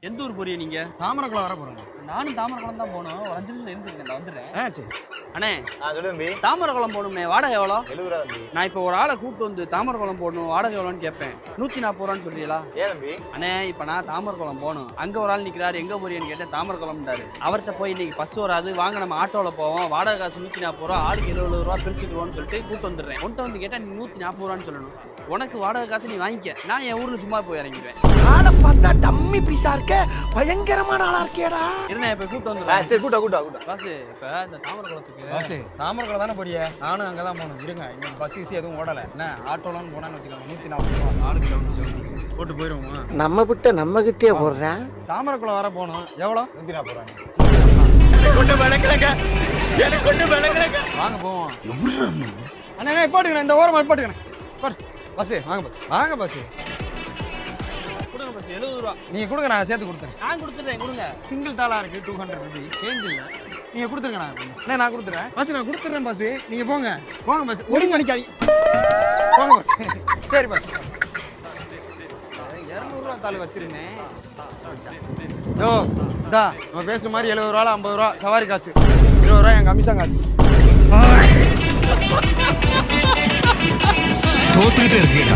எந்த ஊர் போறீங்க நீங்க? தாமரக்குளம் வர போறேன். நானும் தாமரக்குளம் தான் போகணும். ஒரு 5 நிமிஷம் இருந்துருங்க, நான் வந்துடுறேன். சரி அண்ணே சொல்லு தம்பி. தாமரக்குளம் போகணும்ண்ணே, வாடகை எவ்வளோ? 70 ரூபா தம்பி. நான் இப்போ ஒரு ஆளை கூப்பிட்டு வந்து தாமரக்குளம் போடணும், வாடகை எவ்வளோன்னு கேட்பேன். 140 ரூபான்னு சொல்றீங்களா? ஏன் தம்பி? அண்ணே இப்போ நான் தாமரக்குளம் போகணும். அங்கே ஒரு ஆள் நிற்கிறாரு, எங்கே போறீங்கன்னு கேட்டேன், தாமரக்குளம்ன்றாரு. அவர்கிட்ட போய் இன்னைக்கு பஸ் வராது, வாங்க நம்ம ஆட்டோவில் போவோம், வாடகை காசு 140 ரூபா, ஆளுக்கு 70 ரூபா பிரிச்சுக்குவோன்னு சொல்லிட்டு கூப்பிட்டு வந்துடுறேன். உன்ட்ட வந்து கேட்டால் நீ 140 ரூபான்னு சொல்லணும். உனக்கு வாடகை காசு நீ வாங்கிக்க, நான் என் ஊரில் சும்மா போய் இறங்கிடுவேன். ஆளை பார்த்தா டம்மி பீஸா இருக்க, பயங்கரமான ஆளா இருக்கேடா. இருண்ணே இப்போ கூப்பிட்டு வந்துடுறேன். சரி கூட்டா. காசு இப்போ இந்த தாமரக்குளத்துக்கு பஸ் தாமரக்குளம் தானே போறிய? நானும் அங்கே தான் போகணும். இருங்க, இங்கே பஸ் ஈஸி எதுவும் ஓடலை. என்ன ஆட்டோலாம் போனான்னு வச்சுக்கோங்க, 140 ரூபா ஆளுக்கு 70 போட்டு போயிடுவோமா? நம்ம விட்டு நம்ம கிட்டே போடுறேன். தாமரக்குளம் வர போகணும். எவ்வளோ? 140 ரூபா. வாங்க போவோம். அண்ணா போட்டுக்கணும், இந்த ஓரமாக போட்டுக்கணும். பஸ்ஸு வாங்க பஸ்ஸு கொடுங்க பஸ் 70 ரூபா. நீங்கள் கொடுங்க, நான் சேர்த்து கொடுத்தேன். நான் கொடுத்துட்றேன், கொடுங்க. சிங்கிள் தாளாக இருக்குது, 200 ருபி சேஞ்ச் இல்லை. நீங்கள் கொடுத்துருங்க, நான் கொடுத்துறேன். பஸ் நான் கொடுத்துட்றேன். பஸ் நீங்கள் போங்க பஸ். ஒரு மணிக்காதீங்க, போங்க பஸ். சரி பஸ். 200 ரூபா தாள் வச்சிருந்தேன். யோ இதா நம்ம பேசுகிற மாதிரி 70 ரூபா 50 ரூபா சவாரி காசு, 20 ரூபா என் கமிஷன் காசு. தோத்துக்கிட்டே இருக்கீங்க.